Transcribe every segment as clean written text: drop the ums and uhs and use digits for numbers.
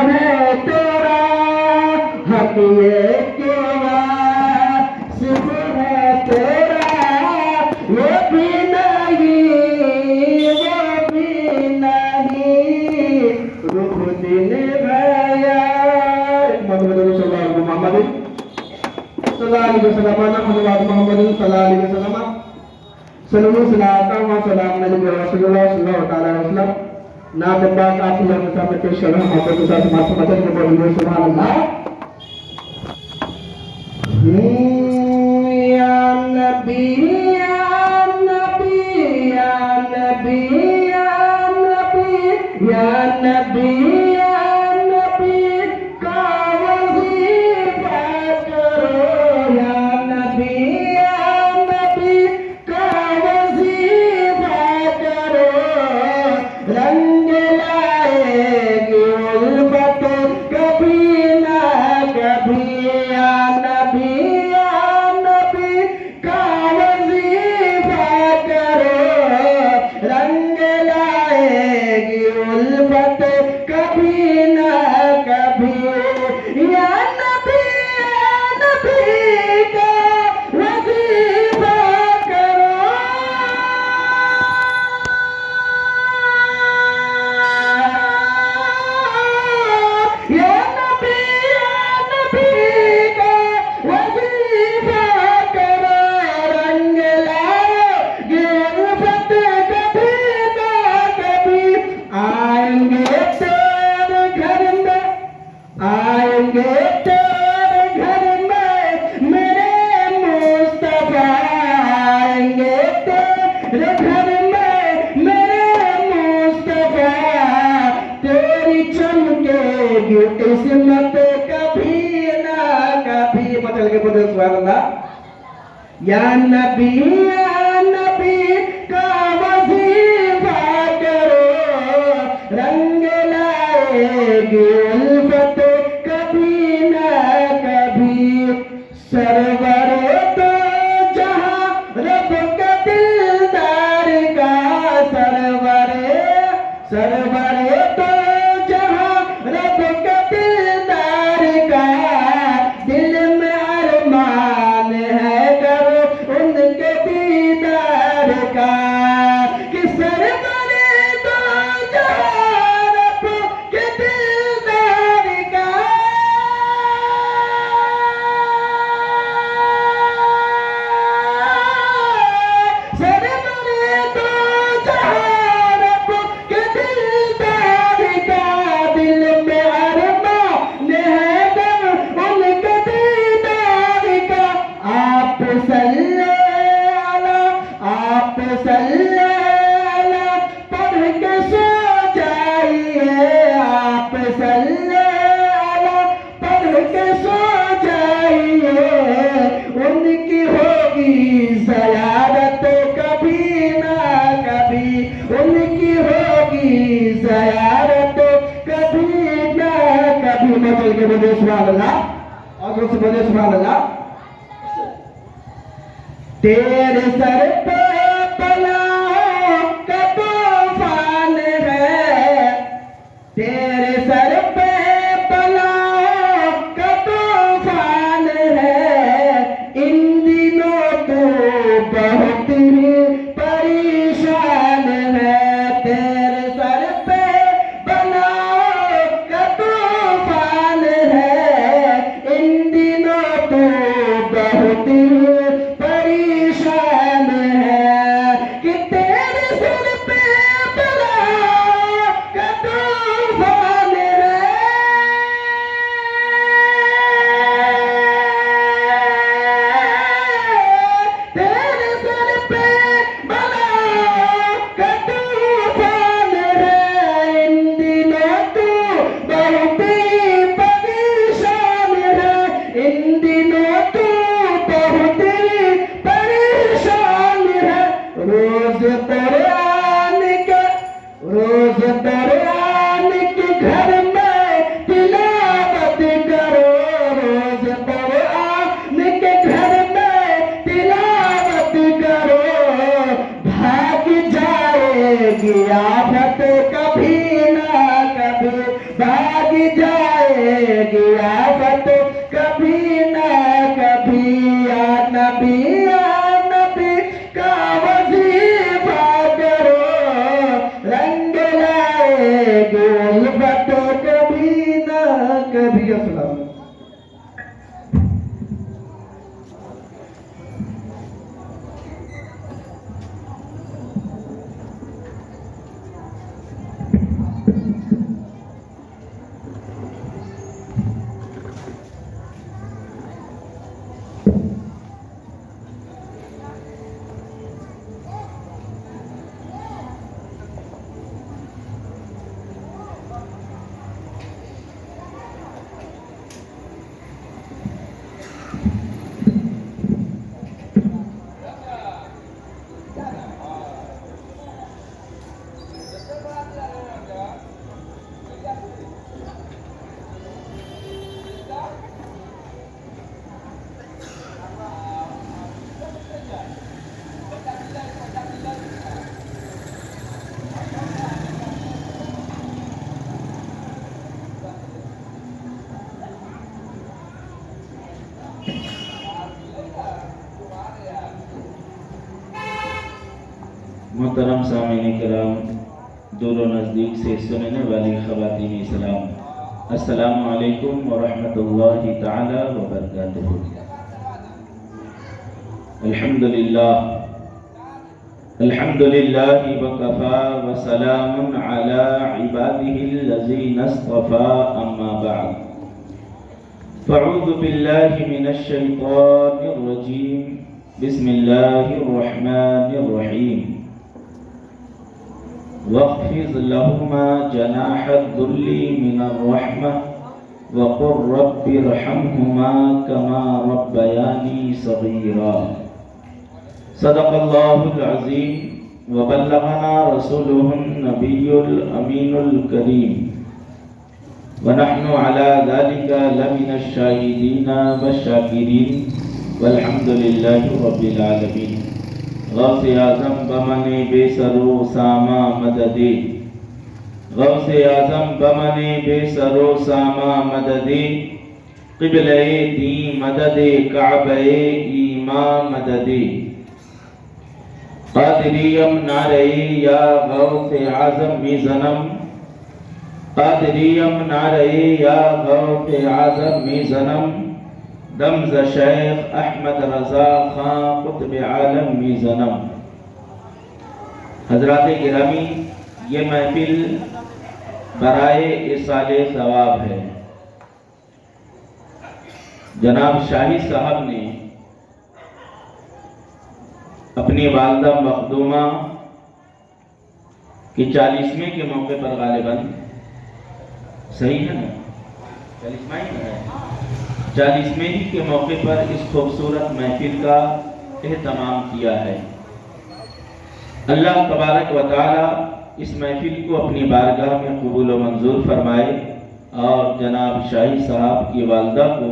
ہے تیرا حق یہ کہ واصف ہے تیرا وہ بھی نہیں رخ دل گیا محمد صلی اللہ علیہ وسلم محمد صلی اللہ علیہ وسلم سلام سلام علیکم رسول اللہ صلی اللہ علیہ وسلم نام پاک آپ کی مسافت کے شرح محبت کے ساتھ ماتمتن کے بڑھنے سبحان اللہ یا نبی یا نبی یا نبی یا نبی یا نبی یا نبی کا وظیفہ کرو یا نبی یا نبی کا وظیفہ کرو رنگ لائے گی الفت کبھی نہ کبھی یا نبی یا نبی کا وظیفہ کرو رنگ لائے گی الفت کبھی نہ کبھی یا نبی کا وظیفہ کرو یا نبی کا وظیفہ کرو رنگ لائے گی الفت کبھی نہ کبھی آئیں گے تیرے گھر میں آئیں گے تیرے گھر میں میرے مصطفیٰ آئیں گے تیرے گھر میں میرے مصطفیٰ تیری چمکے گی قسمت کبھی نہ کبھی مچل کے بولے سبحان اللہ یا نبی کا وظیفہ کرو رنگ لائے گی الفت کبھی نہ کبھی سرور تو جہاں رب کا دلدار کا سرور تو جہاں رب کا دلدار کا دل میں ارمان ہے کرو ان کے دیدار کا کہ سرور تو جہاں رب کے دلدار کا سرور تو جہاں رب کے دلدار کا دل میں ارمان ہے کرو ان کے دیدار کا آپ صلی اللہ پڑھ کے سو جائیے آپ صلی اللہ پڑھ کے سو جائیے ان کی ہوگی زیارت کبھی نہ کبھی ان کی ہوگی زیارت کبھی نہ کبھی مچل کے بولے سبحان اللہ اور سے بولے سبحان اللہ تیرے سر پہ بلاؤں کا طوفان ہے تیرے سر پہ بلاؤں کا طوفان ہے ان دنوں تو بہت ہی پریشان ہے تیرے سر پہ بلاؤں کا طوفان ہے ان دنوں تو بہت ہی پریشان ہے جائے گی آفت کبھی نہ کبھی، یا نبی کا وظیفہ کرو، رنگ لائے گی الفت کبھی نہ کبھی۔ السلام علیکم۔ محترم سامعین کرام، دور و نزدیک سے سننے والی خواتین اسلام، السلام علیکم ورحمۃ اللہ تعالی وبرکاتہ۔ الحمدللہ وکفا وسلام علی عبادہ الذین اصطفى، اما بعد فاعوذ باللہ من الشیطان الرجیم، بسم اللہ الرحمن الرحیم۔ واخفض لهما جناح الذل من الرحمة وقل رب ارحمهما كما ربياني صغيرا۔ صدق الله العظيم وبلغنا رسوله النبي الأمين الكريم، ونحن على ذلك لمن الشاهدين والشاكرين، والحمد لله رب العالمين۔ غوث اعظم بمن بے سر و ساما مددی، غوث اعظم بمن بے سر و ساما مددی، قبلہ دین مدد کعبہ ایمان مددی، قادریم نارئی یا غوث اعظم می زنم، قادریم نارئی یا غوث اعظم می زنم، دمز شیخ احمد رضا خان قطب عالم می زنم۔ حضرات گرامی، یہ محفل برائے ایصال ثواب ہے۔ جناب شاہی صاحب نے اپنی والدہ مخدومہ کی 40ویں کے موقع پر غالباً، صحیح ہے نا، 40واں ہی ہے، 40ویں کے موقع پر اس خوبصورت محفل کا اہتمام کیا ہے۔ اللہ تبارک و تعالی اس محفل کو اپنی بارگاہ میں قبول و منظور فرمائے، اور جناب شاہی صاحب کی والدہ کو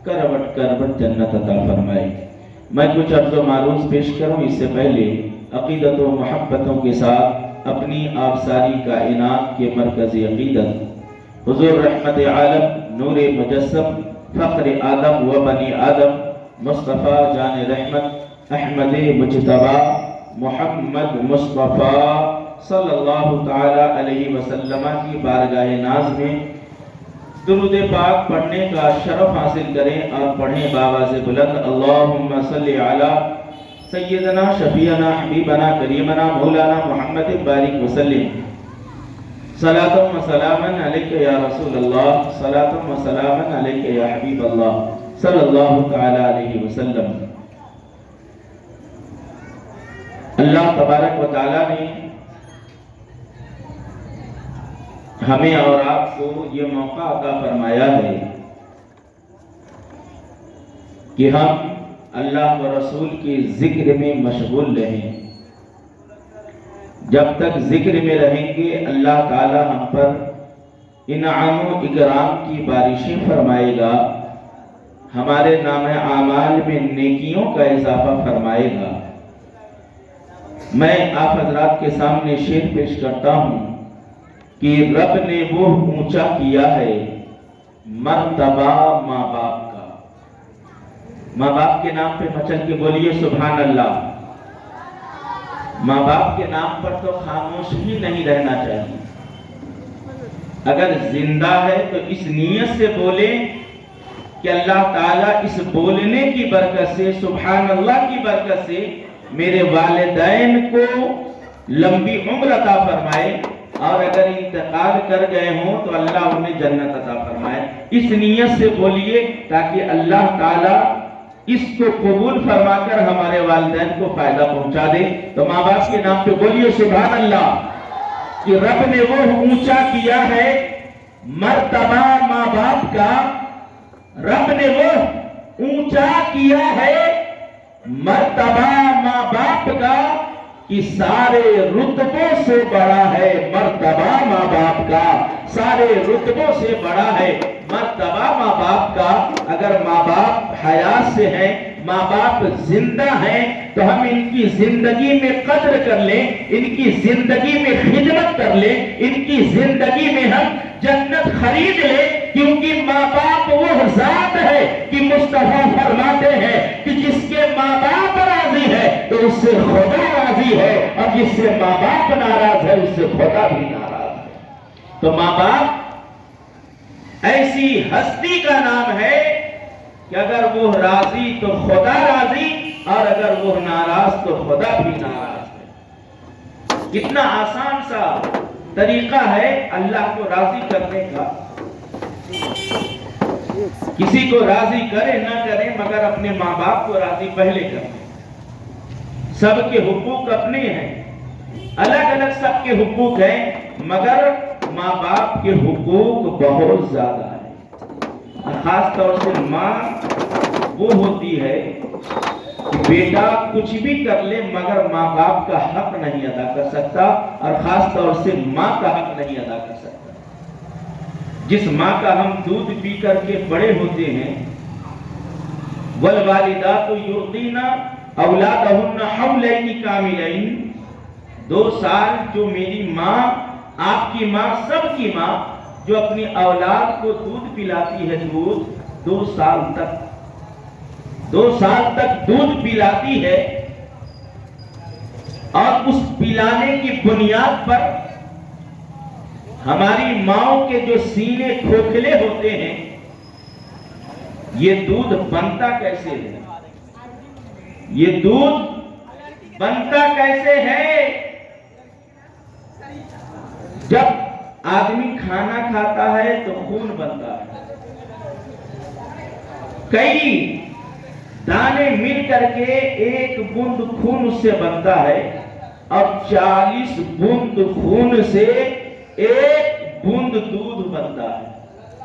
کروٹ کروٹ جنت عطا فرمائے۔ میں کچھ عرض و معروض پیش کروں، اس سے پہلے عقیدت و محبتوں کے ساتھ اپنی آبساری کائنات کے مرکزی عقیدت حضور رحمت عالم، نور مجسم، فخر آدم و بنی آدم، مصطفیٰ جان رحمت، احمد مجتبی، محمد مصطفیٰ صلی اللہ تعالی علیہ وسلم کی بارگاہ ناز میں درود پاک پڑھنے کا شرف حاصل کریں، اور پڑھیں بآواز بلند، اللہم صلی علی سیدنا شفیعنا حبیبنا کریمنا مولانا محمد بارک وسلم، صلاۃ و سلاما علیک یا رسول اللہ، صلاۃ و سلاما علیک یا حبیب اللہ صلی اللہ تعالی علیہ وسلم۔ اللہ تبارک و تعالی نے ہمیں اور آپ کو یہ موقع عطا فرمایا ہے کہ ہم اللہ و رسول کے ذکر میں مشغول رہیں۔ جب تک ذکر میں رہیں گے، اللہ تعالی ہم پر انعام و اکرام کی بارشیں فرمائے گا، ہمارے نام اعمال میں نیکیوں کا اضافہ فرمائے گا۔ میں آپ حضرات کے سامنے شعر پیش کرتا ہوں کہ رب نے وہ اونچا کیا ہے مرتبہ ماں باپ کا. ماں باپ کے نام پہ مچل کے بولیے سبحان اللہ. ماں باپ کے نام پر تو خاموش ہی نہیں رہنا چاہیے. اگر زندہ ہے تو اس نیت سے بولیں کہ اللہ تعالیٰ اس بولنے کی برکت سے، سبحان اللہ کی برکت سے میرے والدین کو لمبی عمر عطا فرمائے، اور اگر انتقال کر گئے ہوں تو اللہ انہیں جنت عطا فرمائے. اس نیت سے بولیے تاکہ اللہ تعالیٰ اس کو قبول فرما کر ہمارے والدین کو فائدہ پہنچا دے. تو ماں باپ کے نام پہ بولیے سبحان اللہ کہ رب نے وہ اونچا کیا ہے مرتبہ ماں باپ کا. رب نے وہ اونچا کیا ہے مرتبہ ماں باپ کا کہ سارے رتبوں سے بڑا ہے مرتبہ ماں باپ کا. سارے رتبوں سے بڑا ہے مرتبہ ماں باپ کا. اگر ماں باپ حیات سے ہیں، ماں باپ زندہ ہیں، تو ہم ان کی زندگی میں قدر کر لیں، ان کی زندگی میں خدمت کر لیں، ان کی زندگی میں ہم جنت خرید لیں. کیونکہ ماں باپ وہ ذات ہے کہ مصطفیٰ فرماتے ہیں کہ جس کے ماں باپ راضی ہے تو اس سے خدا راضی ہے، اور جس سے ماں باپ ناراض ہے اس سے خدا بھی ناراض ہے. تو ماں باپ ایسی ہستی کا نام ہے کہ اگر وہ راضی تو خدا راضی، اور اگر وہ ناراض تو خدا بھی ناراض ہے. کتنا آسان سا طریقہ ہے اللہ کو راضی کرنے کا. کسی کو راضی کرے نہ کرے مگر اپنے ماں باپ کو راضی پہلے کریں. سب کے حقوق اپنے ہیں، الگ الگ سب کے حقوق ہیں، مگر ماں باپ کے حقوق بہت زیادہ ہیں. خاص طور سے ماں وہ ہوتی ہے کہ بیٹا کچھ بھی کر لے مگر ماں باپ کا حق نہیں ادا کر سکتا، اور خاص طور سے ماں کا حق نہیں ادا کر سکتا. جس ماں کا ہم دودھ پی کر کے بڑے ہوتے ہیں، والوالدات یرضعن اولادہن حولین کاملین، 2 سال جو میری ماں، آپ کی ماں، سب کی ماں جو اپنی اولاد کو دودھ پلاتی ہے، دودھ 2 سال تک دودھ پلاتی ہے، اور اس پلانے کی بنیاد پر ہماری ماؤں کے جو سینے کھوکھلے ہوتے ہیں، یہ دودھ بنتا کیسے ہے؟ یہ دودھ بنتا کیسے ہے؟ جب آدمی کھانا کھاتا ہے تو خون بنتا ہے. کئی دانے مل کر کے ایک بوند خون اس سے بنتا ہے، اور 40 بوند خون سے ایک بوند دودھ بنتا ہے.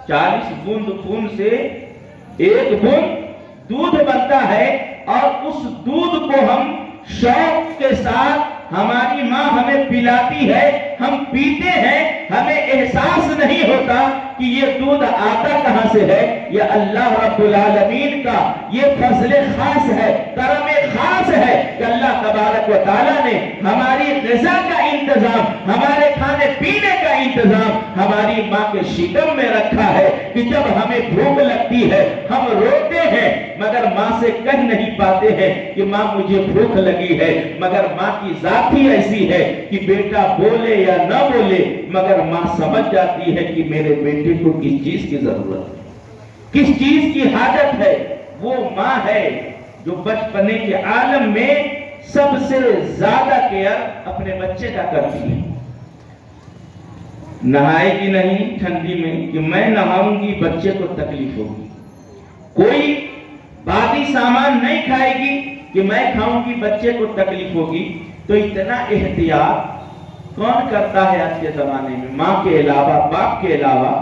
40 بوند خون سے ایک بوند دودھ بنتا ہے، اور اس دودھ کو ہم شوق کے ساتھ ہماری ماں ہمیں پلاتی ہے، ہم پیتے ہیں، ہمیں احساس نہیں ہوتا کہ یہ دودھ آتا کہاں سے ہے. یہ اللہ رب العالمین کا یہ فضل خاص ہے، کرم خاص ہے کہ اللہ تبارک و تعالیٰ نے ہماری غذا کا انتظام، ہمارے کھانے پینے کا انتظام ہماری ماں کے شکم میں رکھا ہے کہ جب ہمیں بھوک لگتی ہے ہم روتے ہیں مگر ماں سے کہہ نہیں پاتے ہیں کہ ماں مجھے بھوک لگی ہے. مگر ماں کی ذات ہی ایسی ہے کہ بیٹا بولے یا نہ بولے مگر ماں سمجھ جاتی ہے کہ میرے بیٹے کو کس چیز کی ضرورت ہے، کس چیز کی حاجت ہے. وہ ماں ہے جو بچپنے کے عالم میں سب سے زیادہ کیئر اپنے بچے کا کرتی ہے. نہائے گی نہیں ٹھنڈی میں کہ میں نہاؤں گی بچے کو تکلیف ہوگی. کوئی باقی سامان نہیں کھائے گی کہ میں کھاؤں گی بچے کو تکلیف ہوگی. تو اتنا احتیاط کون کرتا ہے آج کے زمانے میں؟ ماں کے علاوہ، باپ کے علاوہ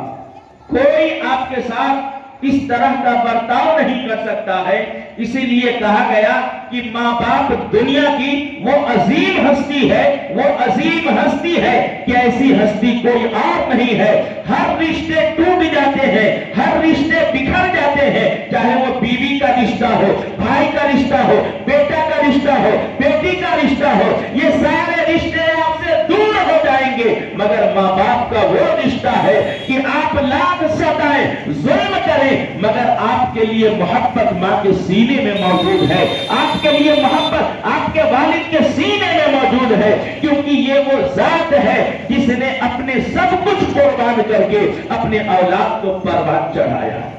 کوئی آپ کے ساتھ اس طرح کا برتاؤ نہیں کر سکتا ہے. اسی لیے کہا گیا کہ ماں باپ دنیا کی وہ عظیم ہستی ہے، وہ عظیم ہستی ہے کہ ایسی ہستی کوئی اور نہیں ہے. ہر رشتے ٹوٹ جاتے ہیں، ہر رشتے بکھر جاتے ہیں، چاہے وہ بیوی کا رشتہ ہو، بھائی کا رشتہ ہو، بیٹا کا رشتہ ہو، بیٹی کا رشتہ ہو، یہ سارے رشتے آپ سے دور ہو جائیں گے مگر ماں باپ کا وہ رشتہ ہے کہ آپ لاکھ ستائیں ظلم کریں مگر آپ کے لیے محبت ماں کے سینے میں موجود ہے، آپ کے لیے محبت آپ کے والد کے سینے میں موجود ہے، کیونکہ یہ وہ ذات ہے جس نے اپنے سب کچھ قربان کر کے اپنے اولاد کو پروان چڑھایا ہے،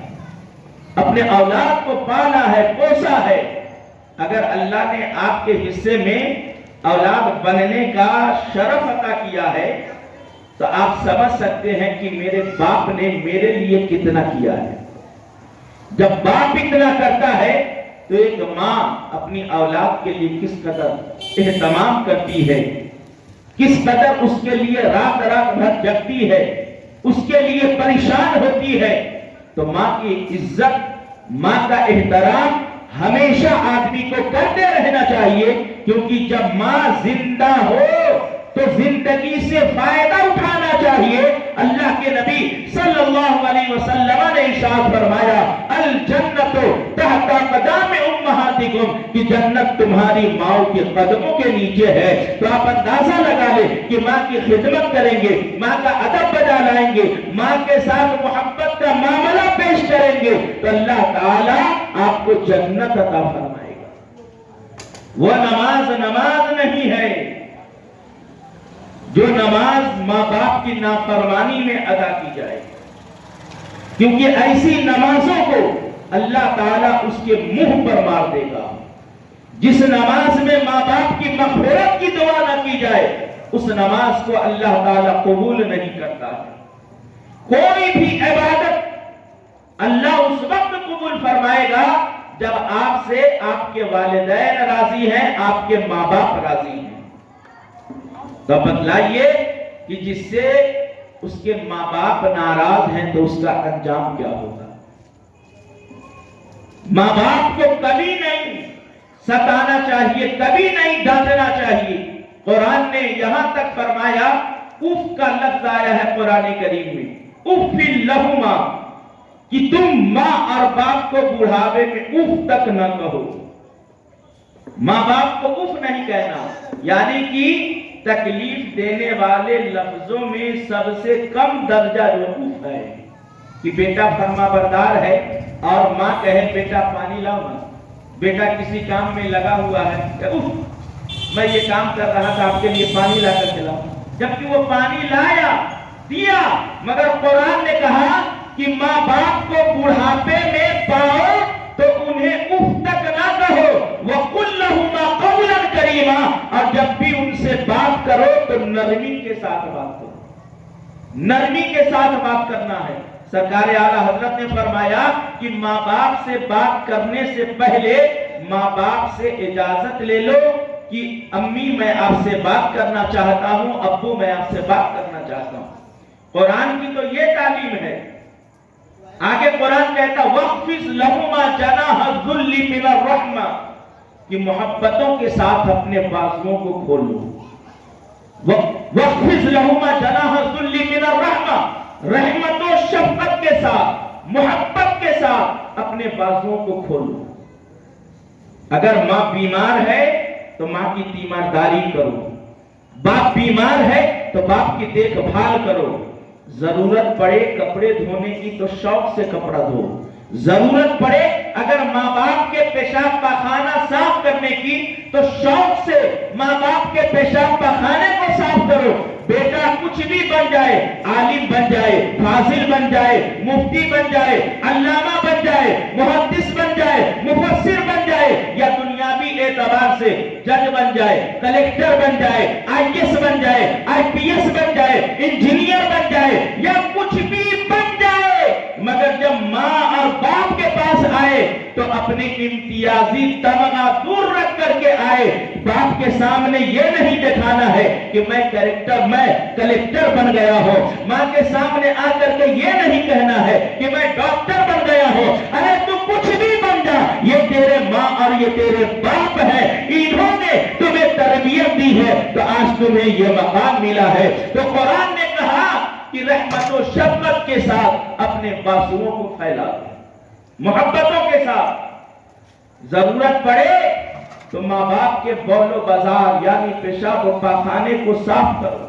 اپنے اولاد کو پالا ہے، پوسا ہے۔ اگر اللہ نے آپ کے حصے میں اولاد بننے کا شرف عطا کیا ہے تو آپ سمجھ سکتے ہیں کہ میرے باپ نے میرے لیے کتنا کیا ہے۔ جب باپ اتنا کرتا ہے تو ایک ماں اپنی اولاد کے لیے کس قدر اہتمام کرتی ہے، کس قدر اس کے لیے رات رات بھر جگتی ہے، اس کے لیے پریشان ہوتی ہے۔ تو ماں کی عزت، ماں کا احترام ہمیشہ آدمی کو کرتے رہنا چاہیے، کیونکہ جب ماں زندہ ہو تو زندگی سے فائدہ اٹھانا چاہیے۔ اللہ کے نبی صلی اللہ علیہ وسلم نے ارشاد فرمایا الجنت تحت قدام امہاتکم، کہ جنت تمہاری ماں کے قدموں کے نیچے ہے۔ تو آپ اندازہ لگا لیں کہ ماں کی خدمت کریں گے، ماں کا ادب بجا لائیں گے، ماں کے ساتھ محبت کا معاملہ پیش کریں گے تو اللہ تعالی آپ کو جنت عطا فرمائے گا۔ وہ نماز نہیں ہے جو نماز ماں باپ کی نافرمانی میں ادا کی جائے، کیونکہ ایسی نمازوں کو اللہ تعالیٰ اس کے منہ پر مار دے گا۔ جس نماز میں ماں باپ کی مغفرت کی دعا نہ کی جائے اس نماز کو اللہ تعالیٰ قبول نہیں کرتا ہے۔ کوئی بھی عبادت اللہ اس وقت قبول فرمائے گا جب آپ سے آپ کے والدین راضی ہیں، آپ کے ماں باپ راضی ہیں۔ تو بتلائیے کہ جس سے اس کے ماں باپ ناراض ہیں تو اس کا انجام کیا ہوگا؟ ماں باپ کو کبھی نہیں ستانا چاہیے، کبھی نہیں ڈانٹنا چاہیے۔ قرآن نے یہاں تک فرمایا، اف کا لفظ آیا ہے قرآن کریم میں، اف لہما، کہ تم ماں اور باپ کو بڑھاپے میں اف تک نہ کہو۔ ماں باپ کو اف نہیں کہنا، یعنی کہ تکلیف دینے والے لفظوں میں سب سے کم درجہ جو اف ہے، کہ بیٹا فرما بردار ہے اور ماں کہے بیٹا پانی لاؤ نا، بیٹا کسی کام میں لگا ہوا ہے کہ اف میں یہ کام کر رہا تھا آپ کے لیے پانی لا کر کھلاؤں، جبکہ وہ پانی لایا دیا، مگر قرآن نے کہا کہ ماں باپ کو بڑھاپے میں پاؤ تو انہیں اف تک نہ کہو، وَقُلْ لَهُمَا قَوْلًا كَرِيمًا، اور جب بھی ان سے بات کرو تو نرمی کے ساتھ بات کرو، نرمی کے ساتھ بات کرنا ہے۔ سرکار اعلیٰ حضرت نے فرمایا کہ ماں باپ سے بات کرنے سے پہلے ماں باپ سے اجازت لے لو کہ امی میں آپ سے بات کرنا چاہتا ہوں، ابو میں آپ سے بات کرنا چاہتا ہوں۔ قرآن کی تو یہ تعلیم ہے۔ آگے قرآن کہتا وَخْفِضْ لَهُمَا جَنَاحَ الذُّلِّ مِنَ الرَّحْمَةِ، کہ محبتوں کے ساتھ اپنے بازوؤں کو کھولو۔ وَخْفِضْ لَهُمَا جَنَاحَ الذُّلِّ مِنَ الرَّحْمَةِ، رحمت و شفقت کے ساتھ، محبت کے ساتھ اپنے بازوؤں کو کھولو۔ اگر ماں بیمار ہے تو ماں کی تیمارداری کرو، باپ بیمار ہے تو باپ کی دیکھ بھال کرو، ضرورت پڑے کپڑے دھونے کی تو شوق سے کپڑا دھو، ضرورت پڑے اگر ماں باپ کے پیشاب پاخانہ صاف کرنے کی تو شوق سے ماں باپ کے پیشاب پاخانے کو صاف کرو۔ بیٹا کچھ بھی بن جائے، عالم بن جائے، فاضل بن جائے، مفتی بن جائے، علامہ بن جائے، محدث بن جائے، مفسر بن جائے، یا دنیاوی اعتبار سے جج بن جائے، کلیکٹر بن جائے، آئی ایس بن جائے، آئی پی ایس بن جائے، انجینئر بن جائے، یا کچھ بھی بن جائے، مگر جب ماں اور باپ کے پاس آئے تو اپنی امتیازی تمغہ دور رکھ کر کے آئے۔ باپ کے سامنے یہ نہیں دکھانا ہے کہ میں کلیکٹر بن گیا ہوں، ماں کے سامنے آ کر کے یہ نہیں کہنا ہے کہ میں ڈاکٹر بن گیا ہوں۔ ارے تو کچھ بھی بن جا، یہ تیرے ماں اور یہ تیرے باپ ہے، انہوں نے تمہیں تربیت دی ہے تو آج تمہیں یہ مقام ملا ہے۔ تو قرآن نے کہا کہ رحمت و شفقت کے ساتھ اپنے بازوؤں کو پھیلا دو، محبتوں کے ساتھ۔ ضرورت پڑے تو ماں باپ کے بول و بازار یعنی پیشاب و پاخانے کو صاف کرو۔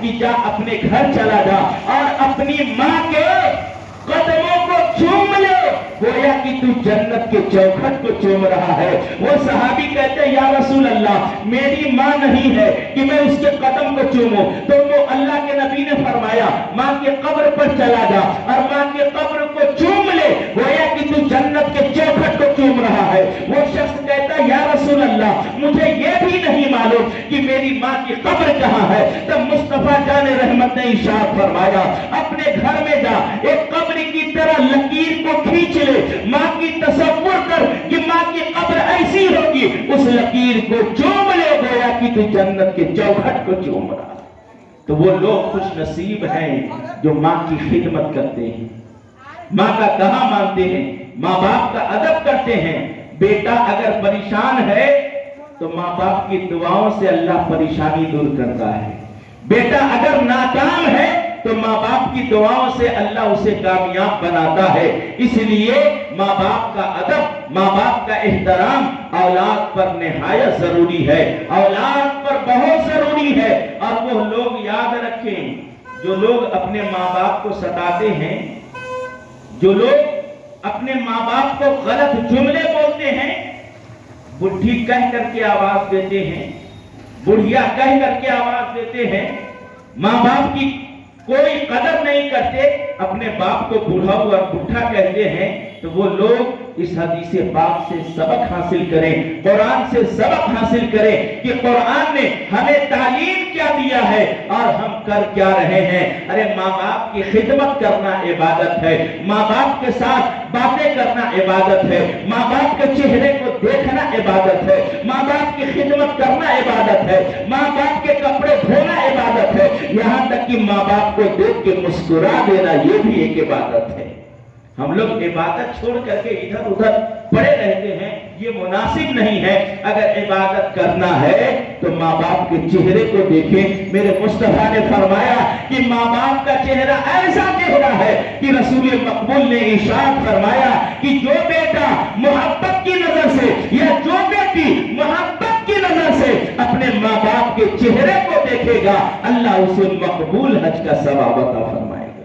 کہ جا اپنے گھر چلا جا اور اپنی ماں کے قدموں کو چوم لے، گویا کہ تو جنت کے چوکھٹ کو چوم رہا ہے۔ وہ صحابی کہتے ہیں یا رسول اللہ میری ماں نہیں ہے کہ میں اس کے قدم کو چوموں، تو وہ اللہ کے نبی نے فرمایا ماں کے قبر پر چلا جا اور ماں کے قبر کو چوم لے، گویا کہ تو جنت کے چوکھٹ کو چوم رہا ہے۔ وہ شخص کہتا ہے یا رسول اللہ مجھے یہ بھی نہیں معلوم کہ میری ماں کی قبر کہاں ہے۔ تب مصطفیٰ جان رحمت نے ارشاد فرمایا اپنے گھر میں جا، ایک قبر کی طرح لکیر کو کھینچ لے، ماں کی تصور کر کہ ماں کی قبر ایسی ہوگی، اس لکیر کو چوم لے، گویا کہ تو جنت کے چوکھٹ کو چوم رہا۔ تو وہ لوگ خوش نصیب ہیں جو ماں کی خدمت کرتے ہیں، ماں کا کہا مانتے ہیں، ماں باپ کا ادب کرتے ہیں۔ بیٹا اگر پریشان ہے تو ماں باپ کی دعاؤں سے اللہ پریشانی دور کرتا ہے۔ بیٹا اگر ناکام ہے تو ماں باپ کی دعاؤں سے اللہ اسے کامیاب بناتا ہے۔ اس لیے ماں باپ کا ادب، ماں باپ کا احترام اولاد پر نہایت ضروری ہے، اولاد پر بہت ضروری ہے۔ اور وہ لوگ یاد رکھیں جو لوگ اپنے ماں باپ کو ستاتے ہیں، جو لوگ اپنے ماں باپ کو غلط جملے بولتے ہیں، بڈھی کہہ کر کے آواز دیتے ہیں، بڑھیا کہہ کر کے آواز دیتے ہیں، ماں باپ کی کوئی قدر نہیں کرتے، اپنے باپ کو بوڑھا اور بڈھا کہتے ہیں، تو وہ لوگ اس حدیث پاک سے سبق حاصل کریں، قرآن سے سبق حاصل کریں کہ قرآن نے ہمیں تعلیم کیا دیا ہے اور ہم کر کیا رہے ہیں۔ ارے ماں باپ کی خدمت کرنا عبادت ہے، ماں باپ کے ساتھ باتیں کرنا عبادت ہے، ماں باپ کے چہرے کو دیکھنا عبادت ہے، ماں باپ کی خدمت کرنا عبادت ہے، ماں باپ کے کپڑے دھونا عبادت ہے، یہاں تک کہ ماں باپ کو دیکھ کے مسکرا دینا یہ بھی ایک عبادت ہے۔ ہم لوگ عبادت چھوڑ کر کے ادھر ادھر پڑے رہتے ہیں، یہ مناسب نہیں ہے۔ اگر عبادت کرنا ہے تو ماں باپ کے چہرے کو دیکھیں۔ میرے مصطفیٰ نے فرمایا کہ ماں باپ کا چہرہ ایسا چہرہ ہے کہ رسول مقبول نے ارشاد فرمایا کہ جو بیٹا محبت کی نظر سے یا جو بیٹی محبت کی نظر سے اپنے ماں باپ کے چہرے کو دیکھے گا اللہ اسے مقبول حج کا ثواب عطا فرمائے گا۔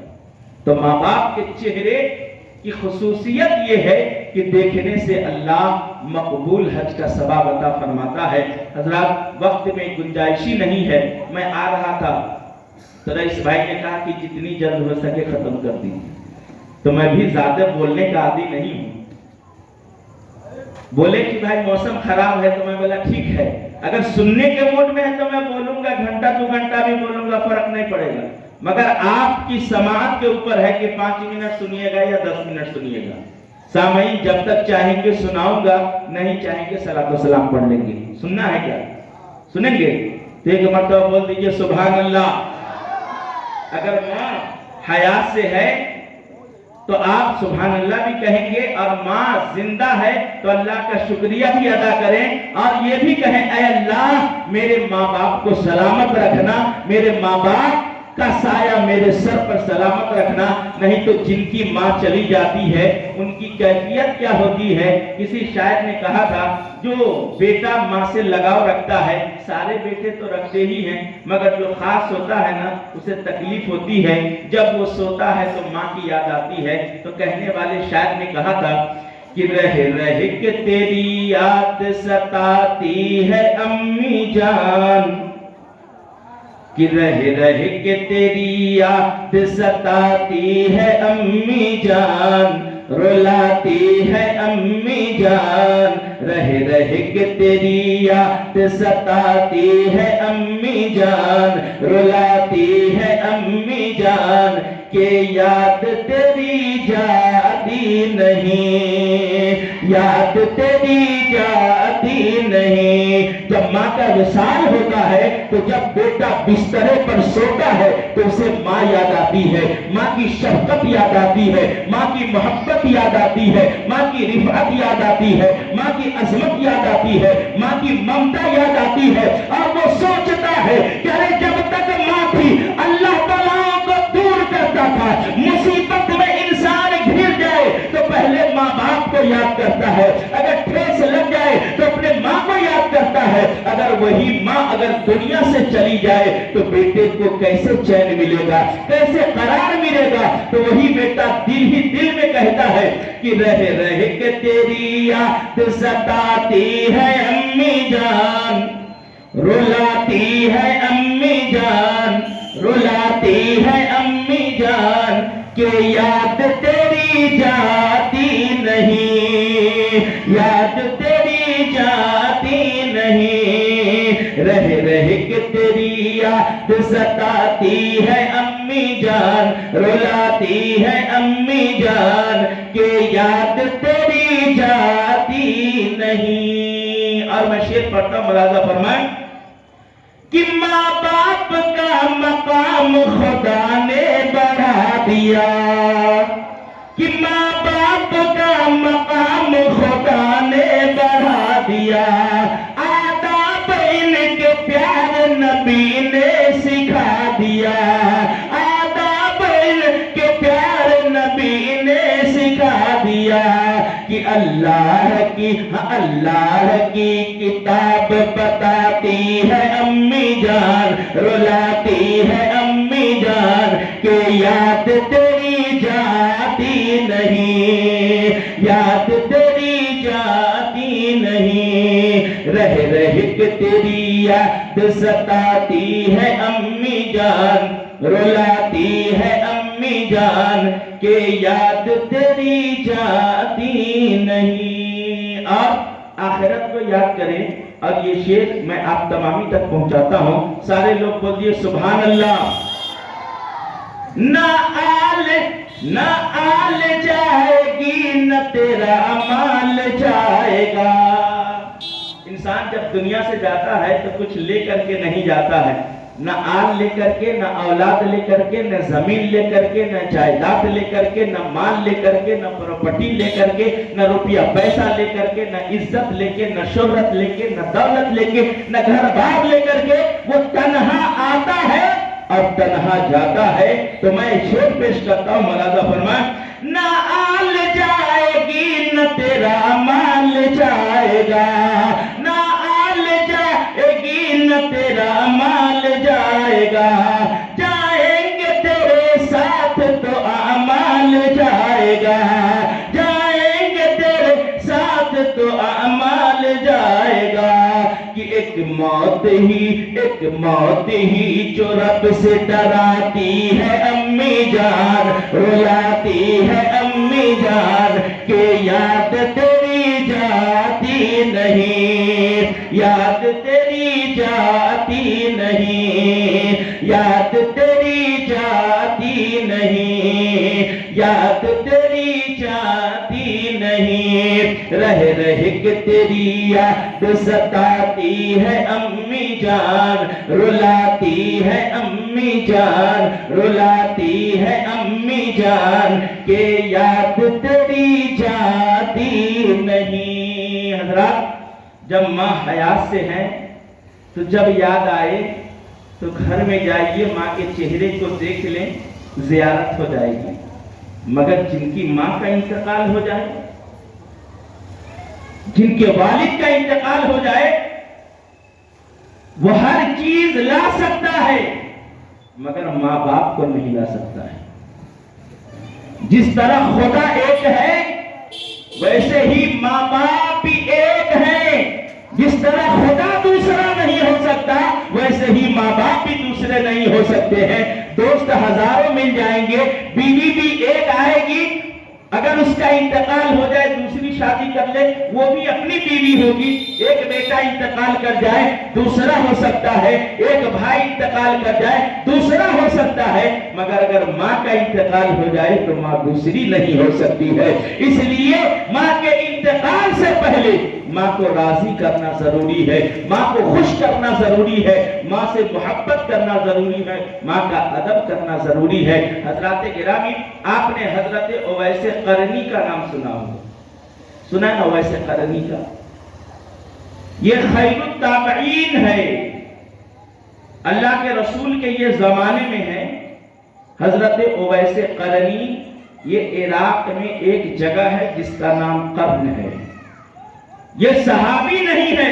تو ماں باپ کے چہرے کی خصوصیت یہ ہے کہ دیکھنے سے اللہ مقبول حج کا ثواب عطا فرماتا ہے۔ حضرات وقت میں گنجائشی نہیں ہے، میں آ رہا تھا تو رئیس بھائی نے کہا کہ جتنی جلد ہو سکے ختم کر دیجیے، تو میں بھی زیادہ بولنے کا عادی نہیں ہوں۔ بولے کہ بھائی موسم خراب ہے تو میں بولا ٹھیک ہے، اگر سننے کے موڈ میں ہے تو میں بولوں گا، گھنٹہ 2 گھنٹہ بھی بولوں گا، فرق نہیں پڑے گا، مگر آپ کی سماعت کے اوپر ہے کہ 5 منٹ سنیے گا یا 10 منٹ سنیے گا۔ سامعین جب تک چاہیں گے سناؤں گا، نہیں چاہیں گے صلاۃ و سلام پڑھ لیں گے۔ سننا ہے کیا؟ سنیں گے تو ایک مرتبہ بول دیجئے سبحان اللہ۔ اگر ماں حیات سے ہے تو آپ سبحان اللہ بھی کہیں گے، اور ماں زندہ ہے تو اللہ کا شکریہ بھی ادا کریں اور یہ بھی کہیں اے اللہ میرے ماں باپ کو سلامت رکھنا، میرے ماں باپ کا سایہ میرے سر پر سلامت رکھنا۔ نہیں تو جن کی ماں چلی جاتی ہے ان کی کیفیت کیا ہوتی ہے؟ کسی شاعر نے کہا تھا جو بیٹا ماں سے لگاؤ رکھتا ہے، سارے بیٹے تو رکھتے ہی ہیں مگر جو خاص ہوتا ہے نا اسے تکلیف ہوتی ہے، جب وہ سوتا ہے تو ماں کی یاد آتی ہے۔ تو کہنے والے شاعر نے کہا تھا کہ رہ رہ کے تیری یاد ستاتی ہے امی جان، کہ رہ رہ کے تیری یاد ستاتی ہے امی جان، رلاتی ہے امی جان، رہ رہ کے تیری یاد ستاتی ہے امی جان، رلاتی ہے امی جان، کہ یاد تیری جاتی نہیں، یاد تیری جاتی نہیں۔ جب ماں کا وصال ہوتا ہے تو جب بیٹا بسترے پر سوتا ہے تو اسے ماں یاد آتی ہے، ماں کی شفقت یاد آتی ہے، ماں کی محبت یاد آتی ہے، ماں کی رفعت یاد آتی ہے، ماں کی عظمت یاد آتی ہے، ماں کی ممتا یاد آتی ہے، اور وہ سوچتا ہے کہ ارے جب تک ماں تھی اللہ تعالیٰ کو دور کرتا تھا، مصیبت میں انسان گھر جائے تو پہلے ماں باپ کو یاد کرتا ہے، اگر ٹھیس لگ جائے تو اپنے ماں کو یاد کرتا ہے، اگر وہی ماں اگر اگر دنیا سے چلی جائے تو بیٹے کو کیسے چین ملے گا، کیسے قرار ملے گا؟ تو وہی بیٹا دل ہی دل میں کہتا ہے کہ رہ رہ کے تیری یاد ستاتی ہے امی جان، رلاتی ہے امی جان، رلاتی ہے امی جان، کہ یاد تیری جاتی نہیں، یاد تیری جاتی نہیں، رہ رہ کے تیری یاد ستاتی ہے امی جان، رلاتی ہے امی جان، کہ یاد تیری جاتی نہیں۔ اور میں شعر پڑھتا ہوں، ملاحظہ فرمائیں کہ ماں باپ کا مقام خدا نے بڑھا دیا، کہ ماں باپ کا مقام خدا نے بڑھا دیا، آداب ان کے پیار نبی نے سکھا دیا، آداب ان کے پیار نبی نے سکھا دیا، کہ اللہ کی کتاب بتاتی ہے امی جان، رلاتی ہے امی جان، کہ یاد تیری جاتی نہیں، یاد تیری جاتی نہیں، رہ رہ کے تیری یاد ستاتی ہے امی جان، رلاتی ہے امی جان، کہ یاد تیری جاتی نہیں۔ اور آخرت کو یاد کریں، اور یہ شعر میں آپ تمامی تک پہنچاتا ہوں، سارے لوگ بولیے سبحان اللہ۔ نہ آل جائے گی نہ تیرا مال جائے گا۔ انسان جب دنیا سے جاتا ہے تو کچھ لے کر کے نہیں جاتا ہے، نہ آل لے کر کے، نہ اولاد لے کر کے، نہ زمین لے کر کے، نہ جائیداد لے کر کے، نہ مال لے کر کے، نہ پراپرٹی لے کر کے، نہ روپیہ پیسہ لے کر کے، نہ عزت لے کے، نہ شہرت لے کے، نہ دولت لے کے، نہ گھر بار لے کر کے، وہ تنہا آتا ہے اور تنہا جاتا ہے۔ تو میں شعر پیش کرتا ہوں، ملاحظہ فرمائیں، نہ آل جائے گی نہ تیرا مال جائے گا، نہ آل جائے گی نہ تیرا مال جائے گا، جائیں گے تیرے ساتھ تو اعمال جائے گا، جائیں گے تیرے ساتھ تو اعمال جائے گا، کہ ایک موت ہی جو رب سے ڈراتی ہے امی جان، رلاتی ہے امی جان، کہ یاد تیری جاتی نہیں، یاد تیری جاتی نہیں، یاد تیری جاتی نہیں، یاد تیری جاتی نہیں، رہ رہ کے تیری یاد ستاتی ہے امی جان، رلاتی ہے امی جان، رلاتی ہے امی جان، کہ یاد تیری جاتی نہیں۔ حضرات، جب ماں حیات سے ہیں تو جب یاد آئے تو گھر میں جائیے، ماں کے چہرے کو دیکھ لیں، زیارت ہو جائے گی۔ مگر جن کی ماں کا انتقال ہو جائے، جن کے والد کا انتقال ہو جائے، وہ ہر چیز لا سکتا ہے مگر ماں باپ کو نہیں لا سکتا ہے۔ جس طرح خدا ایک ہے ویسے ہی ماں باپ بھی ایک ہیں، جس طرح خدا دوسرا نہیں ہو سکتا ویسے ہی ماں باپ بھی دوسرے نہیں ہو سکتے ہیں۔ دوست ہزاروں مل جائیں گے، بیوی بھی ایک آئے گی، اگر اس کا انتقال ہو جائے دوسری شادی کر لے، وہ بھی اپنی بیوی ہوگی۔ ایک بیٹا انتقال کر جائے دوسرا ہو سکتا ہے، ایک بھائی انتقال کر جائے دوسرا ہو سکتا ہے، مگر اگر ماں کا انتقال ہو جائے تو ماں دوسری نہیں ہو سکتی ہے۔ اس لیے ماں کے انتقال سے پہلے ماں کو راضی کرنا ضروری ہے، ماں کو خوش کرنا ضروری ہے، ماں سے محبت کرنا ضروری ہے، ماں کا ادب کرنا ضروری ہے۔ حضرات گرامی، آپ نے حضرت اویس قرنی کا نام سنا ہوگا، سنا ہے اویس قرنی کا؟ یہ خیر التابعین ہے، اللہ کے رسول کے یہ زمانے میں ہے۔ حضرت اویس قرنی، یہ عراق میں ایک جگہ ہے جس کا نام قرن ہے۔ یہ صحابی نہیں ہے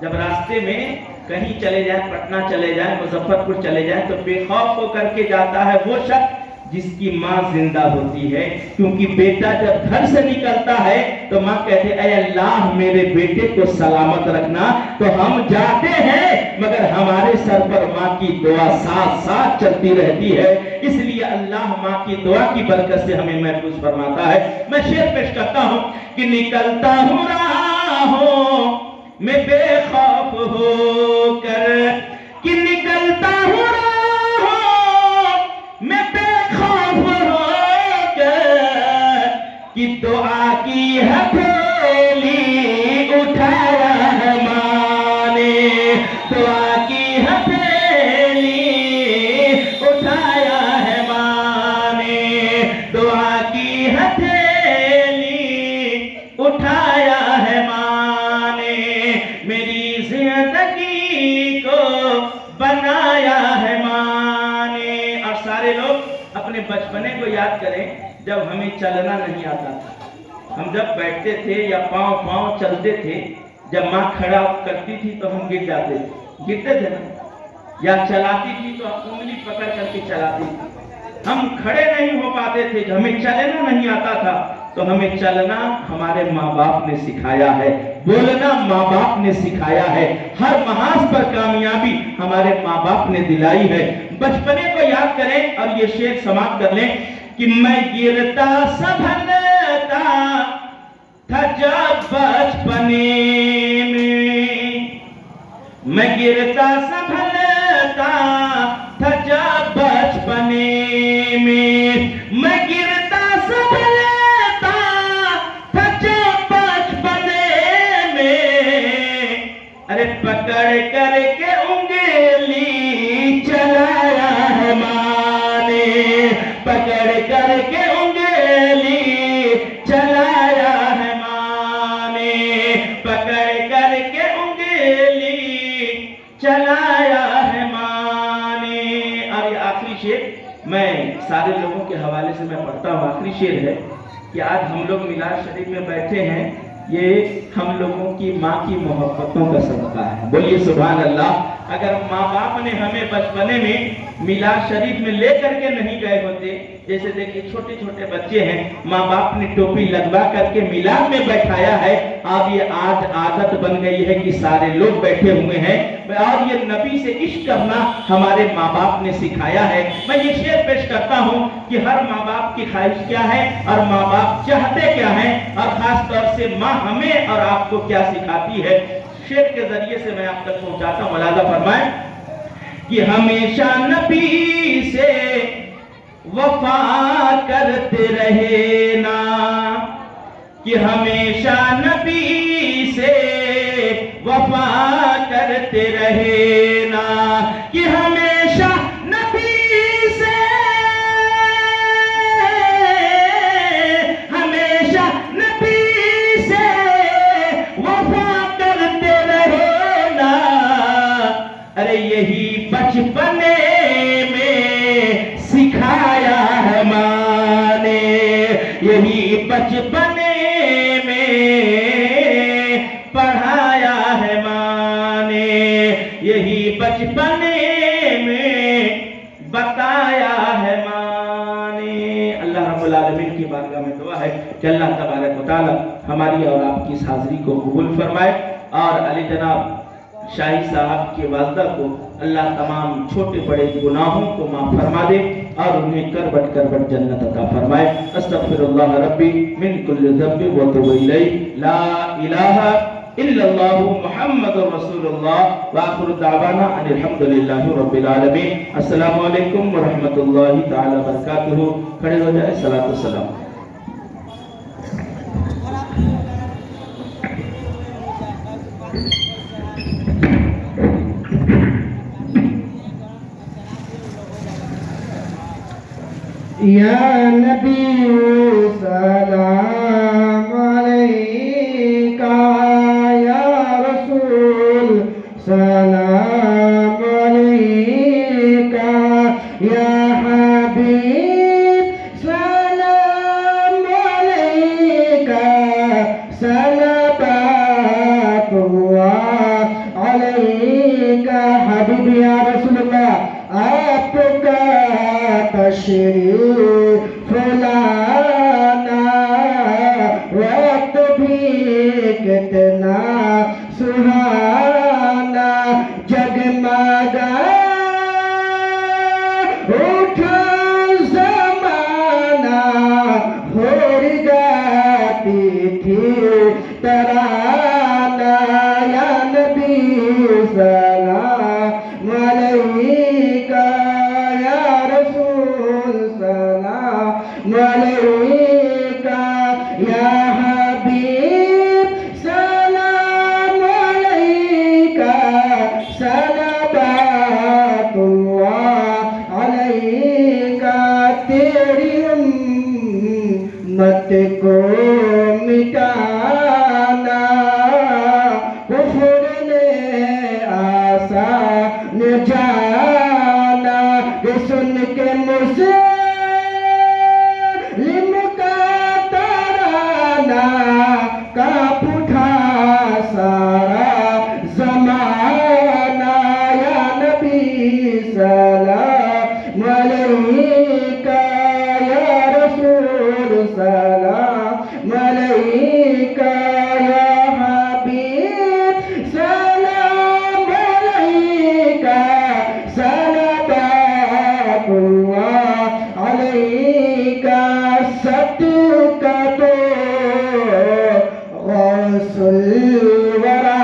جب راستے میں کہیں چلے جائیں، پٹنہ چلے جائیں، مظفرپور چلے جائیں، تو بے خوف ہو کر کے جاتا ہے وہ شخص جس کی ماں زندہ ہوتی ہے، کیونکہ بیٹا جب گھر سے نکلتا ہے تو ماں کہتے اے اللہ میرے بیٹے کو سلامت رکھنا، تو ہم جاتے ہیں مگر ہمارے سر پر ماں کی دعا ساتھ ساتھ چلتی رہتی ہے، اس لیے اللہ ماں کی دعا کی برکت سے ہمیں محفوظ فرماتا ہے۔ میں شعر پیش کرتا ہوں کہ نکلتا ہوں راہوں میں بے خوف ہو کر، کہ نکلتا ہوں راہوں میں بے خوف ہو کر، کہ دعا کی ہتھیلی اٹھایا ہے ماں نے، دعا کی ہتھیلی اٹھایا ہے ماں نے، دعا کی ہتھیلی اٹھایا ہے ماں نے، میری زندگی کو بنایا ہے ماں نے۔ اور سارے لوگ اپنے بچپنے کو یاد کریں جب ہمیں چلنا نہیں آتا تھا، ہم جب بیٹھتے تھے یا پاؤں چلتے تھے، جب ماں کھڑا کرتی تھی تو ہم گر جاتے تھے، گرتے تھے نا، یا چلاتی تھی تو انگلی پکڑ کر کے چلاتی تھی، ہم کھڑے نہیں ہو پاتے تھے، ہمیں چلنا نہیں آتا تھا، تو ہمیں چلنا ہمارے ماں باپ نے سکھایا ہے، بولنا ماں باپ نے سکھایا ہے، ہر محاذ پر کامیابی ہمارے ماں باپ نے دلائی ہے۔ بچپنے کو یاد کریں اور یہ شعر سماعت کر لیں کہ میں گرتا سنبھلتا تھا جب بچپنے میں گرتا سنبھلتا تھا جب بچپنے میں گرتا سنبھلتا تھا جب بچپنے ارے پکڑ کر کے انگلی چلایا ہے ماں نے، پکڑ کر کے انگلی چلایا ہے ماں نے، پکڑ کر کے انگلی چلایا ہے ماں نے۔ اور یہ آخری شعر میں سارے لوگوں کے حوالے سے میں پڑھتا ہوں، آخری شعر ہے کہ آج ہم لوگ میلاد شریف میں بیٹھے ہیں، یہ ہم لوگوں کی ماں کی محبتوں کا صدقہ ہے، بولیے سبحان اللہ۔ اگر ماں باپ نے ہمیں بچپنے میں میلاد شریف میں لے کر کے نہیں گئے ہوتے، جیسے دیکھیں چھوٹے چھوٹے بچے ہیں، ماں باپ نے ٹوپی لگوا کر کے میلاد میں بیٹھایا ہے، اب یہ آج عادت بن گئی ہے کہ سارے لوگ بیٹھے ہوئے ہیں، اور یہ نبی سے عشق کرنا ہمارے ماں باپ نے سکھایا ہے۔ میں یہ شعر پیش کرتا ہوں کہ ہر ماں باپ کی خواہش کیا ہے اور ماں باپ چاہتے کیا ہیں، اور خاص طور سے ماں ہمیں اور آپ کو کیا سکھاتی ہے، شعر کے ذریعے سے میں آپ تک پہنچاتا ہوں۔ ملاحظہ فرمائیں کہ ہمیشہ نبی سے وفا کرتے رہنا، کہ ہمیشہ نبی سے وفا کرتے رہنا، کہ ہمیشہ نبی سے وفا کرتے رہنا، ارے یہی بچپنے میں سکھایا ہے ماں نے، یہی بچپنے میں پڑھایا ہے ماں نے، یہی بچپنے میں بتایا ہے ماں نے۔ اللہ رب العالمین کی بارگاہ میں دعا ہے کہ اللہ تبارک و تعالی ہماری اور آپ کی اس حاضری کو قبول فرمائے، اور علی جناب شاہی صاحب کی والدہ کو اللہ تمام چھوٹے بڑے گناہوں کو معاف فرما دے اور انہیں کربٹ کربٹ جنت عطا فرمائے۔ استغفر اللہ ربی من کل ذنب واتوب الیہ، لا الہ الا اللہ محمد رسول اللہ، وآخر دعوانا ان الحمدللہ رب العالمین۔ السلام علیکم ورحمۃ اللہ تعالی وبرکاتہ۔ کھڑے ہو جائے، صلاۃ والسلام۔ یا نبی سلام علیکہ، یا رسول سلام علیکہ، یا حبیب سلام علیکہ، صلوات اللہ علیکہ حبیب یا رسول اللہ آپ کا تشریف لانا وقت بھی کتنا سہانا جگمگا اٹھا زمانہ ہو گاتی تھی ترانہ یا نبی سلام علیکہ یا رسول سلام علیکہ یا حبیب سلام علیکہ صلوات اللہ علیکہ تیری امت کو مٹانا کفر نے آسان جانا کہ سن کے مسلم کا ترانہ کانپ اٹھا سارا زمانہ یا نبی سلام علیکہ یا رسول سلام علیکہ یا حبیب سلام علیکہ صلوات اللہ علیکہ صدقہ تو غوث الورا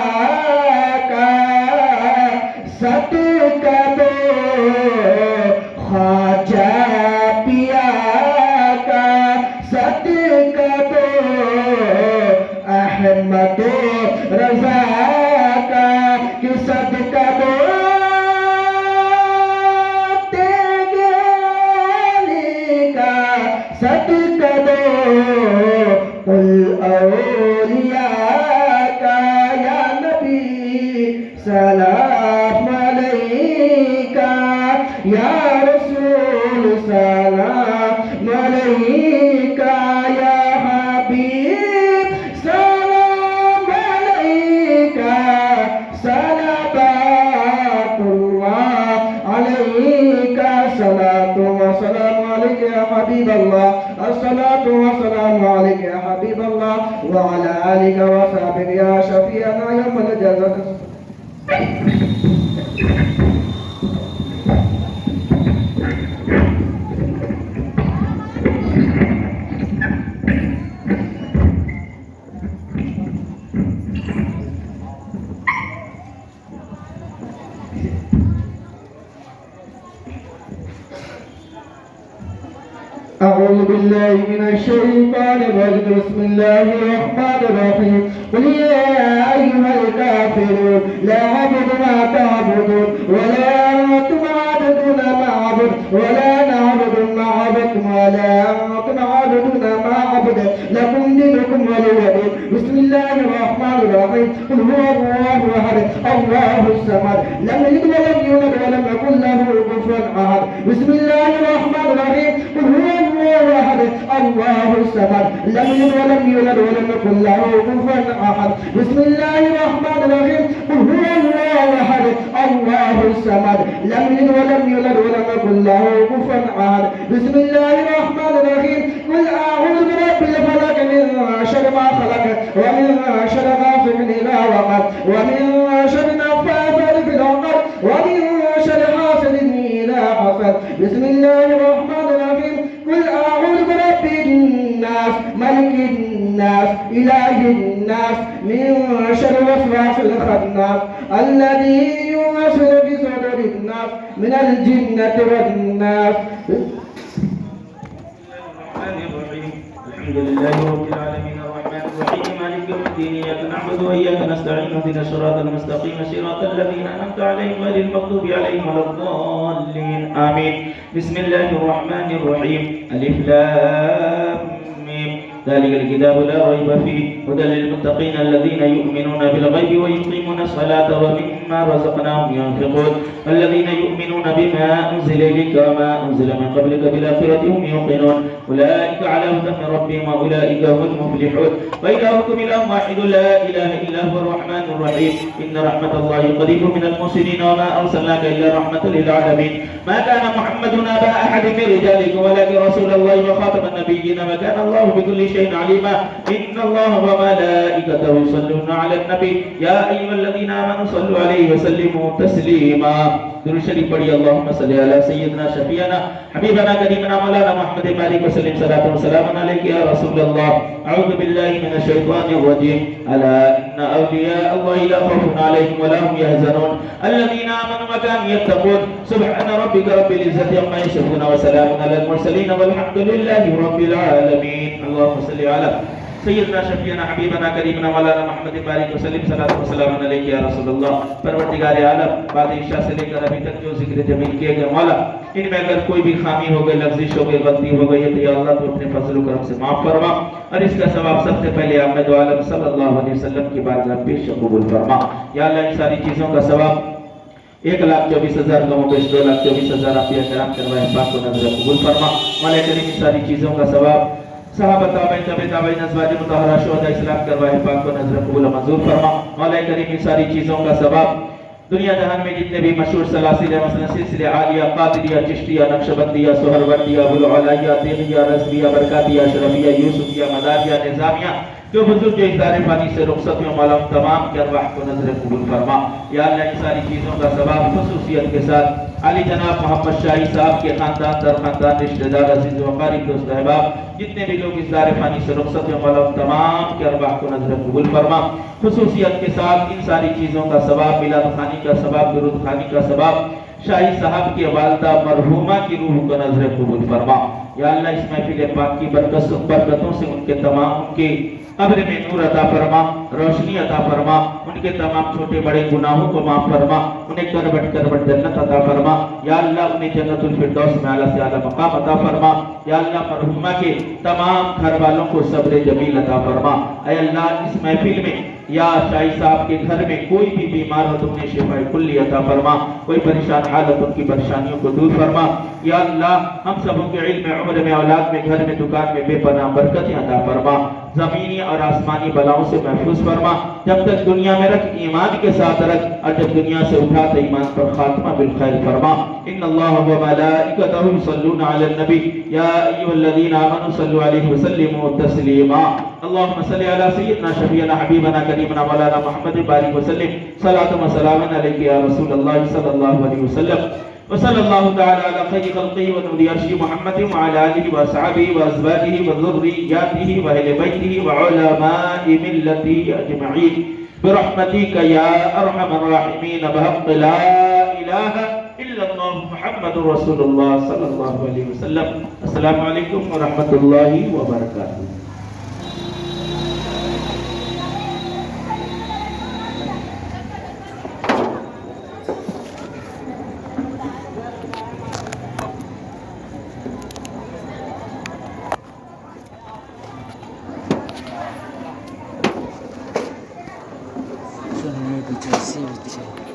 کا صدقہ تو خواجہ پیا کا صدقہ تو احمد رضا کا کہ صدقہ تو تیرے علی کا صدقہ تو قل اولیاء کا یا نبی سلام علیکہ یا رسول سلام علیکہ یا حبیب سلام علیکہ صلوات اللہ علیکہ صلاۃ و سلام علیکہ یا حبیب اللہ الصلاۃ والسلام علیکہ یا حبیب اللہ وعلی آلک وصحبک یا شفیعنا یوم الجزاء. أعوذ بالله من الشيطان الرجيم بسم الله الرحمن الرحيم قل يا أيها الكافرون لا أعبد ما تعبدون ولا أنتم عابدون ما أعبد ولا نعبد ما عبدتم ولا أنتم عابدون ما أعبد لكم دينكم ولي دين. بسم الله الرحمن الرحيم قل هو الله أحد الله الصمد لم يلد ولم يولد ولم يكن له كفوا أحد. بسم الله الرحمن الرحيم قل هو الله أحد الله الصمد لم يلد ولم يولد ولم يكن له كفوا أحد. بسم الله الرحمن الرحيم قل هو الله أحد الله الصمد لم يلد ولم يولد ولم يكن له كفوا أحد. بسم الله الرحمن الرحيم قل أعوذ برب الفلق من شر ما خلق ومن شر غاسق إذا وقب ومن شر النفاثات في العقد ومن شر حاسد إذا حسد. بسم الله الرحمن الرحيم قل أعوذ برب الناس ملك الناس إله الناس من شر الوسواس الخناس الذي يوسوس في صدور الناس من الجنة والناس. الحمد لله رب العالمين الرحمن الرحيم مالك يوم الدين إياك نعبد وإياك نستعين اهدنا الصراط المستقيم صراط الذين أنعمت عليهم غير المغضوب عليهم ولا الضالين آمين. بسم الله الرحمن الرحيم ألف لام ميم ذلك الكتاب لا ريب فيه هدى للمتقين الذين يؤمنون بالغيب ويقيمون الصلاة ومما رزقناهم ينفقون الذين يؤمنون بما أنزل إليك وما أنزل من قبلك بالآخرة هم يوقنون أولئك على هدى من ربهم وأولئك هم المفلحون وإلهكم إله واحد لا إله إلا هو الرحمن الرحيم إن رحمة الله قريب من المحسنين وما أرسلناك إلا رحمة للعالمين ما كان محمد أبا أحد من رجالكم ولكن رسول الله وخاتم النبيين وكان الله بكل شيء عليما إن الله وملائكته يصلون على النبي يا أيها الذين آمنوا صلوا عليه وسلموا تسليما درود شریف پڑھی اللهم صل على سيدنا شفيعنا حبيبنا كريمنا مولانا محمد مالك وسلم صلاة وسلام عليك يا رسول الله أعوذ بالله من الشيطان الرجيم ألا إن أولياء الله لا خوف عليهم ولا هم يحزنون الذين آمنوا وكانوا يتقون سبحان ربك رب العزة عما يصفون وسلام على المرسلين والحمد لله رب العالمين اللهم صل على سیدنا شفیعنا حبیبنا کریمنا مولانا محمد بارک وسلم صلاۃ و سلام علیک یا رسول اللہ پروردگار عالم بعد عشاء سے لے کر ابھی تک جو ذکر جمیل کیے گئے مولا ان میں اگر کوئی بھی خامی ہو گئی لفظش ہو گئی غلطی ہو گئی تو یا اللہ تو اپنے فضل و کرم سے معاف فرما اور اس کا ثواب سب سے پہلے احمد عالم صلی اللہ علیہ وسلم کی بارگاہ میں پیش قبول فرما یا اللہ ان ساری چیزوں کا ثواب 1,24,000 لوگوں کو 2,24,000 عطیہ کرام کروائے پاک و نظر قبول فرما مولا کریم ان ساری چیزوں کا ثواب صحابہ تابعین تابعین ازواج مطہرہ شہداء اسلام کرواہ پاک کو نظر قبول منظور فرما مولا کریم ان ساری چیزوں کا ثواب دنیا جہان میں جتنے بھی مشہور سلاسل مثلا سلسلے عالیہ قادریہ چشتیہ نقشبندیہ سہروردیہ ابوالعلیہ تیغیہ رضویہ برکاتیہ اشرفیہ یوسفیہ مداریہ نظامیہ جو بزرگ جو اظہار فانی سے رخصت میں مولا تمام کے ارواح کو نظر قبول فرما یا اللہ ان ساری چیزوں کا ثواب خصوصیت کے ساتھ علی جناب محمد شاہی صاحب کے خاندان در خاندان رشتہ دار عزیز و قریب دوست احباب جتنے بھی لوگ اظہار فانی سے رخصت میں مولا تمام کے ارواح کو نظر قبول فرما خصوصیت کے ساتھ ان ساری چیزوں کا ثواب میلاد خوانی کا ثواب درود خوانی کا ثواب شاہی صاحب کی والدہ مرحومہ کی روح کو نظر قبول فرما یا اللہ اس محفل پاک کی برکتوں سے ان کے تمام ان کے قبر میں نور عطا فرما روشنی عطا فرما ان کے تمام چھوٹے بڑے گناہوں کو معاف فرما انہیں کروٹ کروٹ جنت عطا فرما یا اللہ انہیں جنت الفردوس میں اعلیٰ سے اعلیٰ مقام عطا فرما یا اللہ مرحومہ کے تمام گھر والوں کو صبر جمیل عطا فرما اے اللہ اس محفل میں یا شاہی صاحب کے گھر میں کوئی بھی بیمار ہو تو انہیں شفاء کلی عطا فرما کوئی پریشان حالت ان کی پریشانیوں کو دور فرما یا اللہ ہم سبوں کے علم عمر میں اولاد میں گھر میں دکان میں بے پناہ برکتیں عطا فرما زمینی اور آسمانی بلاؤں سے محفوظ فرما جب تک دنیا میں رکھ ایمان کے ساتھ رکھ اور جب دنیا سے اٹھا تو ایمان پر خاتمہ بالخیر فرما ان اللہ و ملائکتہ یصلون علی النبی یا ایھا الذین آمنوا صلوا علیہ وسلموا تسلیما اللهم صل على سيدنا شفيعنا حبيبنا كريمنا مولانا محمد بارك وسلم صلاة وسلام عليك يا رسول الله صلى الله عليه وسلم وصلى الله تعالى على خير خلقه ونور عرشه محمد وعلى آله وأصحابه وأزواجه وذرياته وأهل بيته وعلماء ملته أجمعين برحمتك يا أرحم الراحمين بحق لا إله إلا الله محمد رسول الله صلى الله عليه وسلم السلام عليكم ورحمة الله وبركاته Son muy bichos, sí, bichos.